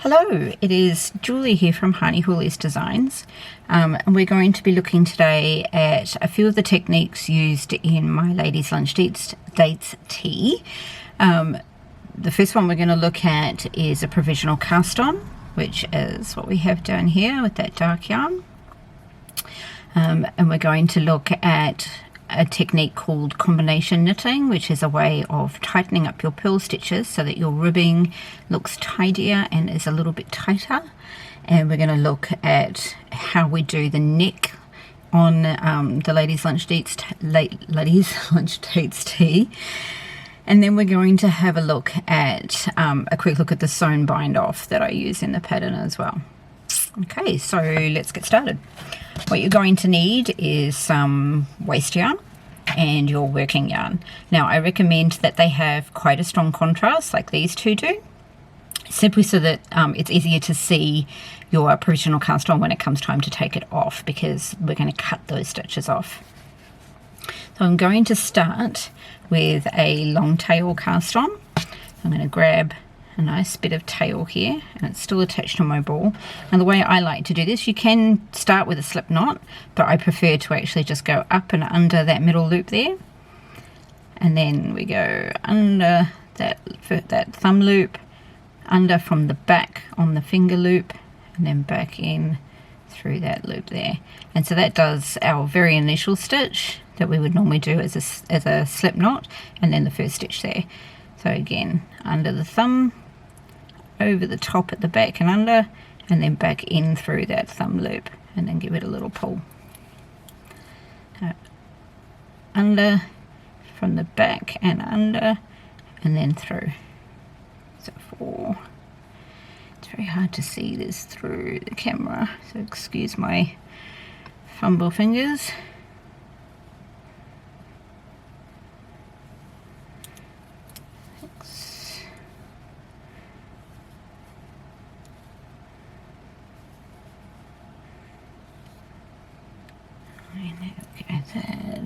Hello, it is Julie here from Harney Hoolies Designs, and we're going to be looking today at a few of the techniques used in my Ladies Lunch Dates tee. The first one we're going to look at is a provisional cast on, which is what we have down here with that dark yarn. And we're going to look at a technique called combination knitting, which is a way of tightening up your purl stitches so that your ribbing looks tidier and is a little bit tighter. And we're going to look at how we do the neck on the Ladies Lunch Dates tee. And then we're going to have a look at a quick look at the sewn bind off that I use in the pattern as well. Okay, so let's get started. What you're going to need is some waste yarn and your working yarn. Now I recommend that they have quite a strong contrast like these two do, simply so that it's easier to see your provisional cast on when it comes time to take it off, because we're going to cut those stitches off. So I'm going to start with a long tail cast on. I'm going to grab a nice bit of tail here, and it's still attached to my ball. And the way I like to do this, you can start with a slip knot, but I prefer to actually just go up and under that middle loop there, and then we go under that thumb loop, under from the back on the finger loop, and then back in through that loop there. And so that does our very initial stitch that we would normally do as a slip knot, and then the first stitch there. So again, under the thumb, over the top at the back and under, and then back in through that thumb loop, and then give it a little pull. Under from the back and under, and then through. So it's very hard to see this through the camera, so excuse my fumble fingers.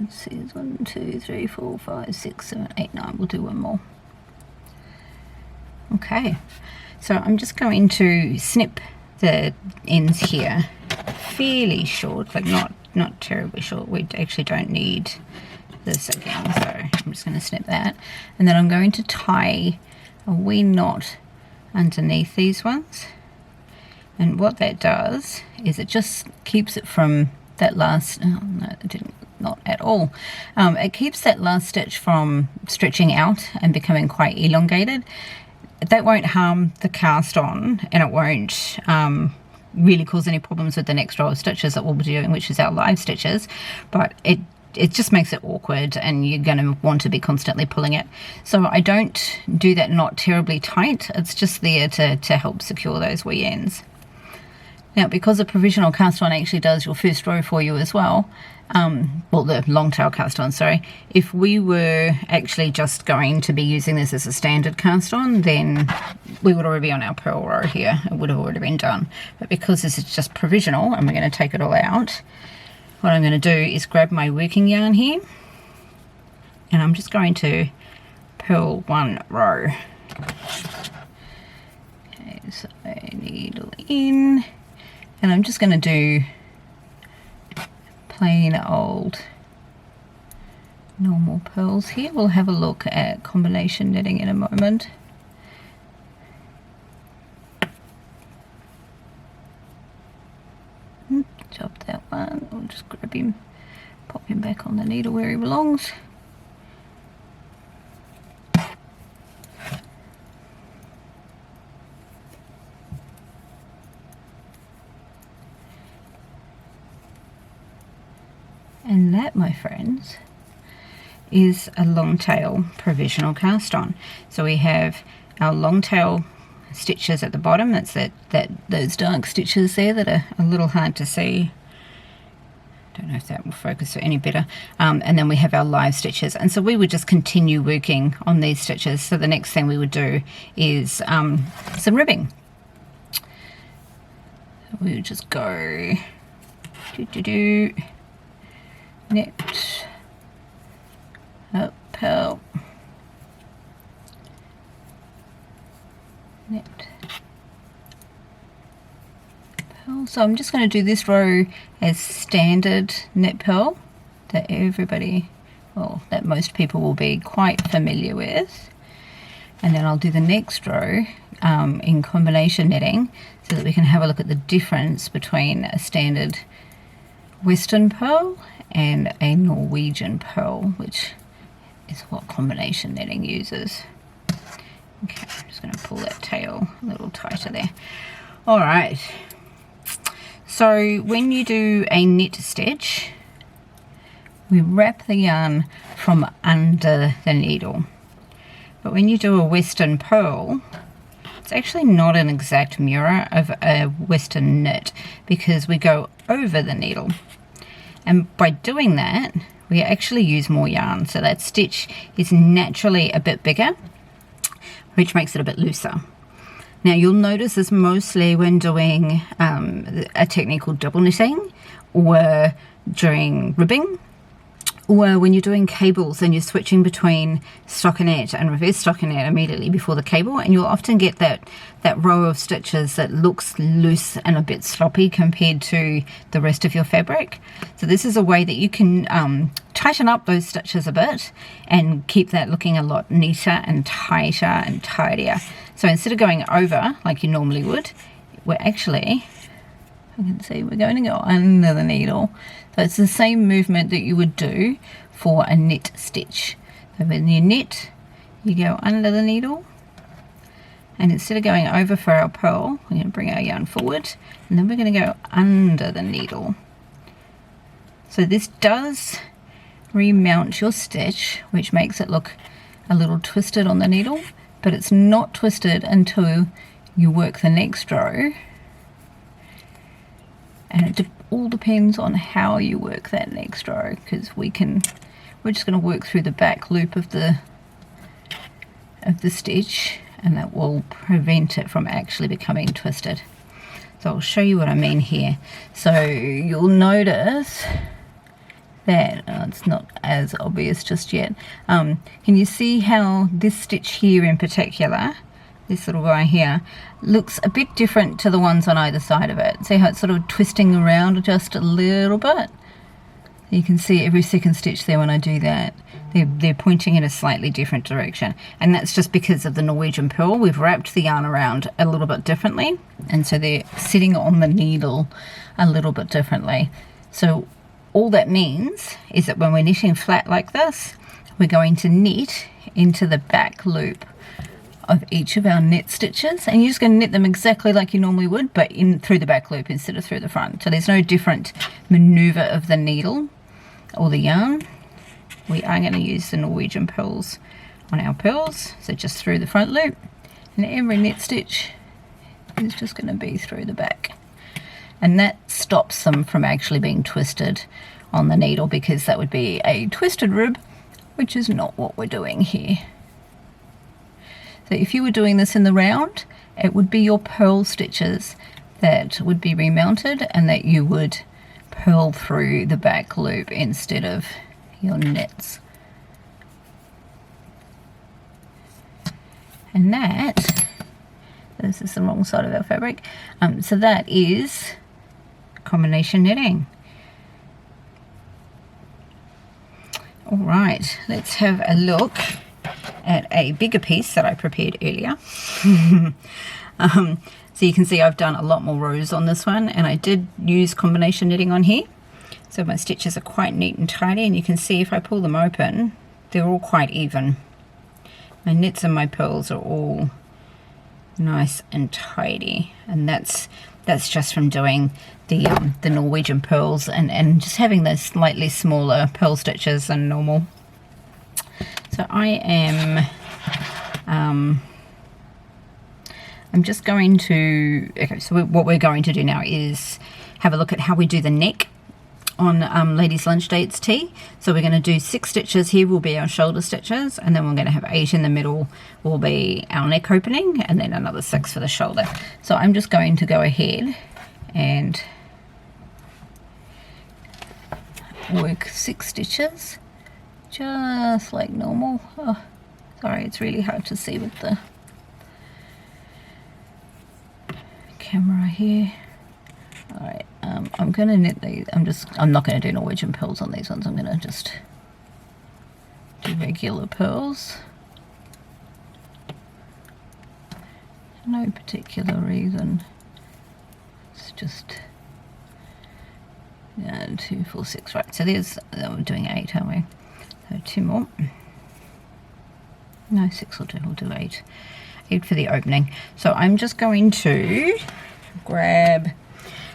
Let's see, there's 1, 2, 3, 4, 5, 6, 7, 8, 9. We'll do one more. Okay, so I'm just going to snip the ends here fairly short, like not terribly short. We actually don't need this again, so I'm just going to snip that, and then I'm going to tie a wee knot underneath these ones. And what that does is it just keeps it from that last, oh no, it didn't, not at all. It keeps that last stitch from stretching out and becoming quite elongated. That won't harm the cast on, and it won't really cause any problems with the next row of stitches that we'll be doing, which is our live stitches, but it just makes it awkward, and you're going to want to be constantly pulling it. So I don't do that knot terribly tight. It's just there to help secure those wee ends. Now, because the provisional cast on actually does your first row for you as well, well, the long tail cast on, sorry, if we were actually just going to be using this as a standard cast on, then we would already be on our purl row here. It would have already been done. But because this is just provisional and we're going to take it all out, what I'm going to do is grab my working yarn here, and I'm just going to purl one row. Okay, so needle in. And I'm just going to do plain old normal purls here. We'll have a look at combination knitting in a moment. Chop that one. We'll just grab him, pop him back on the needle where he belongs. And that, my friends, is a long tail provisional cast on. So we have our long tail stitches at the bottom. That's those dark stitches there that are a little hard to see. Don't know if that will focus any better. And then we have our live stitches. And so we would just continue working on these stitches. So the next thing we would do is some ribbing. We would just go knit, up, purl, knit, purl. So I'm just going to do this row as standard knit purl that everybody, well, that most people will be quite familiar with. And then I'll do the next row in combination knitting so that we can have a look at the difference between a standard Western purl and a Norwegian purl, which is what combination knitting uses. Okay, I'm just going to pull that tail a little tighter there. All right, so when you do a knit stitch, we wrap the yarn from under the needle. But when you do a Western purl, it's actually not an exact mirror of a Western knit because we go over the needle. And by doing that, we actually use more yarn. So that stitch is naturally a bit bigger, which makes it a bit looser. Now you'll notice this mostly when doing a technique called double knitting, or during ribbing, or when you're doing cables and you're switching between stockinette and reverse stockinette immediately before the cable, and you'll often get that row of stitches that looks loose and a bit sloppy compared to the rest of your fabric. So this is a way that you can tighten up those stitches a bit and keep that looking a lot neater and tighter and tidier. So instead of going over like you normally would, we're actually, you can see we're going to go under the needle. So it's the same movement that you would do for a knit stitch. So when you knit, you go under the needle, and instead of going over for our purl, we're going to bring our yarn forward, and then we're going to go under the needle. So this does remount your stitch, which makes it look a little twisted on the needle, but it's not twisted until you work the next row. And it all depends on how you work that next row, because we're just going to work through the back loop of the stitch, and that will prevent it from actually becoming twisted. So I'll show you what I mean here. So you'll notice that it's not as obvious just yet. Can you see how this stitch here in particular, this little guy here, looks a bit different to the ones on either side of it? See how it's sort of twisting around just a little bit? You can see every second stitch there when I do that. They're pointing in a slightly different direction. And that's just because of the Norwegian purl. We've wrapped the yarn around a little bit differently. And so they're sitting on the needle a little bit differently. So all that means is that when we're knitting flat like this, we're going to knit into the back loop of each of our knit stitches, and you're just going to knit them exactly like you normally would, but in through the back loop instead of through the front. So there's no different maneuver of the needle or the yarn. We are going to use the Norwegian purls on our purls, so just through the front loop, and every knit stitch is just going to be through the back, and that stops them from actually being twisted on the needle, because that would be a twisted rib, which is not what we're doing here. So if you were doing this in the round, it would be your purl stitches that would be remounted, and that you would purl through the back loop instead of your knits. And this is the wrong side of our fabric, so that is combination knitting. All right, let's have a look at a bigger piece that I prepared earlier. So you can see I've done a lot more rows on this one, and I did use combination knitting on here. So my stitches are quite neat and tidy, and you can see if I pull them open, they're all quite even. My knits and my purls are all nice and tidy, and that's just from doing the Norwegian purls and just having those slightly smaller purl stitches than normal. So I'm just going to, okay, so what we're going to do now is have a look at how we do the neck on Ladies Lunch Dates tee. So we're going to do 6 stitches here will be our shoulder stitches, and then we're going to have 8 in the middle will be our neck opening, and then another 6 for the shoulder. So I'm just going to go ahead and work 6 stitches just like normal. Oh, sorry, it's really hard to see with the camera here. I'm going to knit these. I'm not going to do Norwegian pearls on these ones. I'm going to just do regular pearls. No particular reason. It's just 2, 4, 6. Right, so there's, we're doing 8, aren't we? So 2 more. No, 6 will do. We'll do 8. 8 for the opening. So I'm just going to grab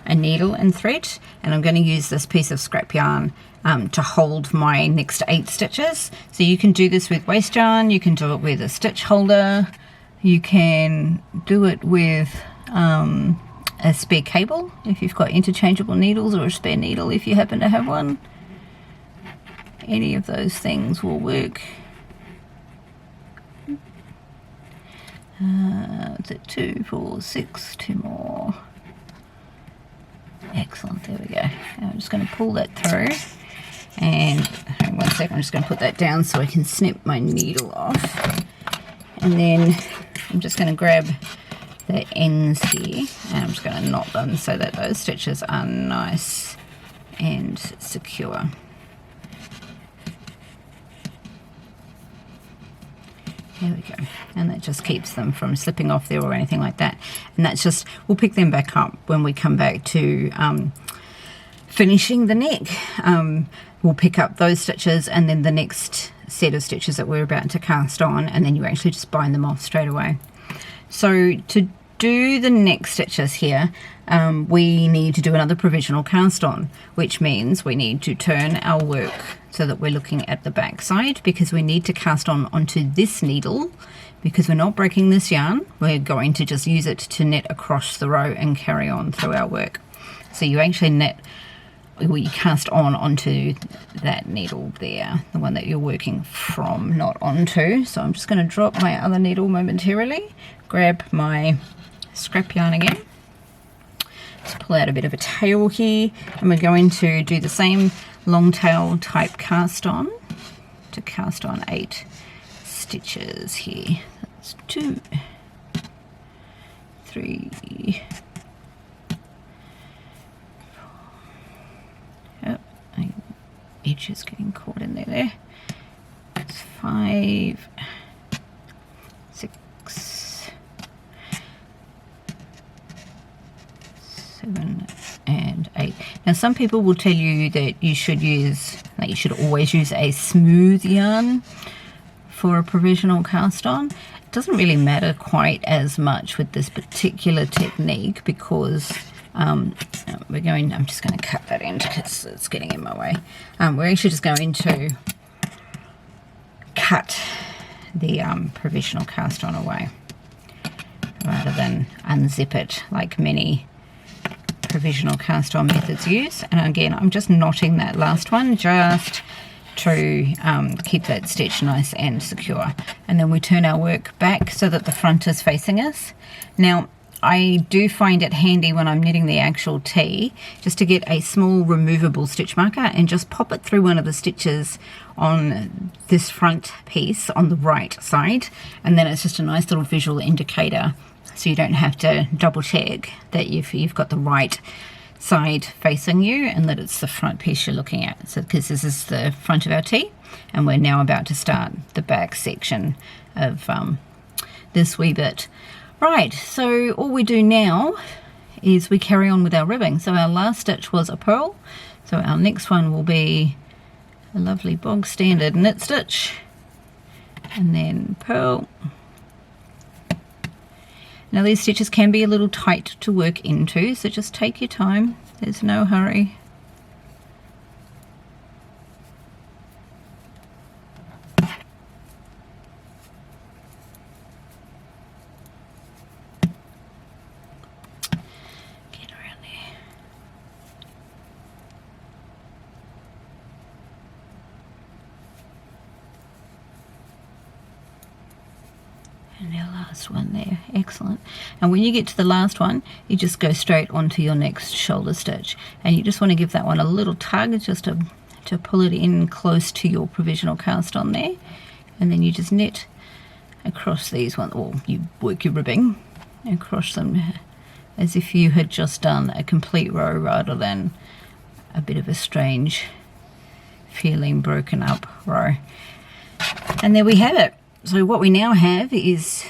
a needle and thread, and I'm going to use this piece of scrap yarn to hold my next 8 stitches. So you can do this with waste yarn, you can do it with a stitch holder, you can do it with a spare cable if you've got interchangeable needles, or a spare needle if you happen to have one. Any of those things will work. Is it 2, 4, 6, 2 more. Excellent, there we go. I'm just going to pull that through, and hang on 1 second, I'm just going to put that down so I can snip my needle off. And then I'm just going to grab the ends here, and I'm just going to knot them so that those stitches are nice and secure. There we go, and that just keeps them from slipping off there or anything like that. And that's just, we'll pick them back up when we come back to finishing the neck. We'll pick up those stitches and then the next set of stitches that we're about to cast on, and then you actually just bind them off straight away. So to do the neck stitches here, we need to do another provisional cast on, which means we need to turn our work so that we're looking at the back side, because we need to cast on onto this needle, because we're not breaking this yarn. We're going to just use it to knit across the row and carry on through our work. So you actually knit, we cast on onto that needle there, the one that you're working from, not onto. So I'm just going to drop my other needle momentarily, grab my scrap yarn again, just pull out a bit of a tail here, and we're going to do the same long tail type cast on to cast on 8 stitches here. That's 2, 3, 4. Oh, my edge is getting caught in there. That's 5, 6, 7, and 8. Now some people will tell you that you should use, like you should always use a smooth yarn for a provisional cast on. It doesn't really matter quite as much with this particular technique, because I'm just going to cut that end because it's getting in my way. We're actually just going to cut the provisional cast on away rather than unzip it like many provisional cast on methods use. And again, I'm just knotting that last one just to keep that stitch nice and secure. And then we turn our work back so that the front is facing us. Now I do find it handy when I'm knitting the actual tee just to get a small removable stitch marker and just pop it through one of the stitches on this front piece on the right side, and then it's just a nice little visual indicator, so you don't have to double check that you've got the right side facing you and that it's the front piece you're looking at. So because this is the front of our tee, and we're now about to start the back section of this wee bit. Right, so all we do now is we carry on with our ribbing. So our last stitch was a purl, so our next one will be a lovely bog standard knit stitch, and then purl. Now these stitches can be a little tight to work into, so just take your time, there's no hurry. Get around there. And our last one there, excellent. And when you get to the last one, you just go straight onto your next shoulder stitch, and you just want to give that one a little tug just to pull it in close to your provisional cast on there, and then you just knit across these ones, or you work your ribbing across them as if you had just done a complete row rather than a bit of a strange feeling broken up row. And there we have it. So what we now have is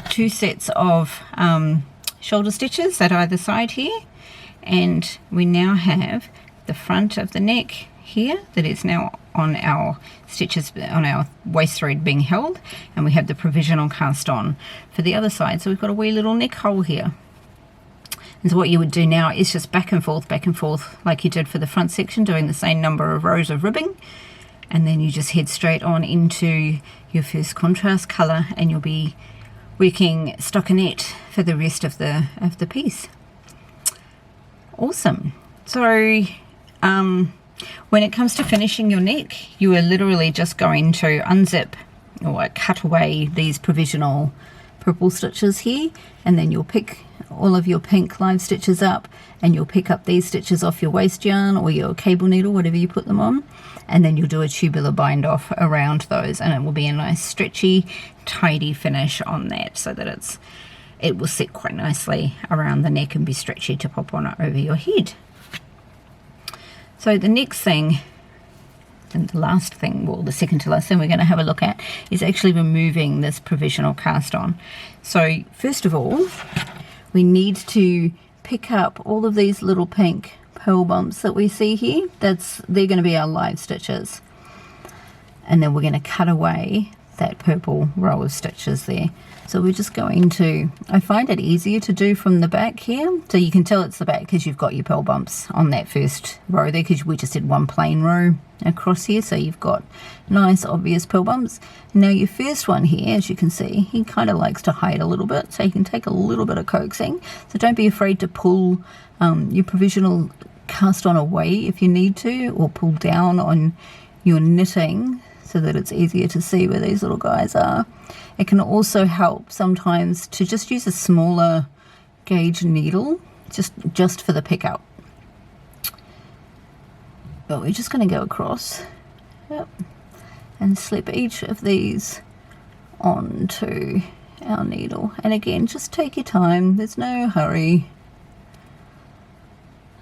2 sets of shoulder stitches at either side here, and we now have the front of the neck here that is now on our stitches on our waist thread being held, and we have the provisional cast on for the other side. So we've got a wee little neck hole here. And so what you would do now is just back and forth like you did for the front section, doing the same number of rows of ribbing, and then you just head straight on into your first contrast color, and you'll be working stockinette for the rest of the piece. Awesome. So when it comes to finishing your neck, you are literally just going to unzip or cut away these provisional purple stitches here, and then you'll pick all of your pink live stitches up, and you'll pick up these stitches off your waste yarn or your cable needle, whatever you put them on, and then you'll do a tubular bind off around those, and it will be a nice stretchy tidy finish on that, so that it will sit quite nicely around the neck and be stretchy to pop on over your head. So the next thing, and the last thing, well, the second to last thing we're going to have a look at is actually removing this provisional cast on. So first of all, we need to pick up all of these little pink purl bumps that we see here. They're going to be our live stitches, and then we're going to cut away that purple row of stitches there. So we're just going to, I find it easier to do from the back here, so you can tell it's the back because you've got your purl bumps on that first row there, because we just did one plain row across here, so you've got nice obvious purl bumps. Now your first one here, as you can see, he kind of likes to hide a little bit, so you can take a little bit of coaxing. So don't be afraid to pull your provisional cast on away if you need to, or pull down on your knitting so that it's easier to see where these little guys are. It can also help sometimes to just use a smaller gauge needle just for the pickup. But we're just going to go across, yep, and slip each of these onto our needle. And again, just take your time, there's no hurry.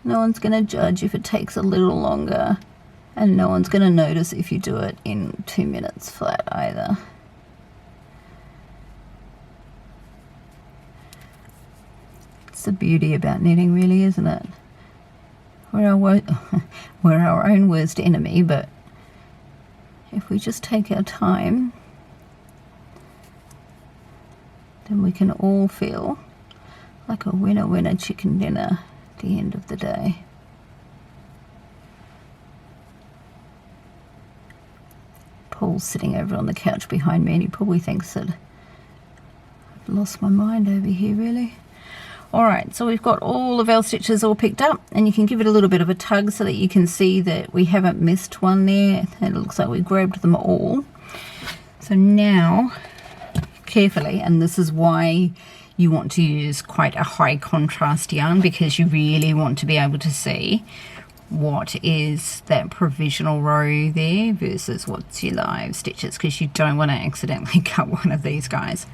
No one's going to judge if it takes a little longer, and no one's going to notice if you do it in 2 minutes flat either. It's the beauty about knitting, really, isn't it? We're our own worst enemy, but if we just take our time, then we can all feel like a winner chicken dinner at the end of the day. Paul's sitting over on the couch behind me, and he probably thinks that I've lost my mind over here, really. Alright, so we've got all of our stitches all picked up, and you can give it a little bit of a tug so that you can see that we haven't missed one there. It looks like we grabbed them all. So now, carefully, and this is why you want to use quite a high contrast yarn, because you really want to be able to see what is that provisional row there versus what's your live stitches, because you don't want to accidentally cut one of these guys.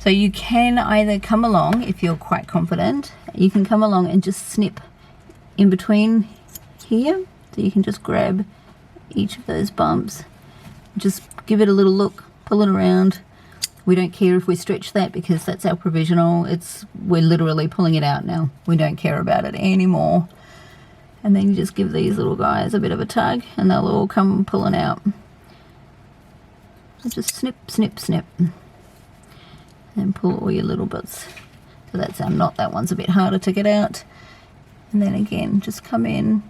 So you can either come along, if you're quite confident, you can come along and just snip in between here. So you can just grab each of those bumps, just give it a little look, pull it around. We don't care if we stretch that, because that's our provisional. We're literally pulling it out now. We don't care about it anymore. And then you just give these little guys a bit of a tug, and they'll all come pulling out. So just snip, snip, snip, and pull all your little bits. So that's our knot. That one's a bit harder to get out. And then again, just come in,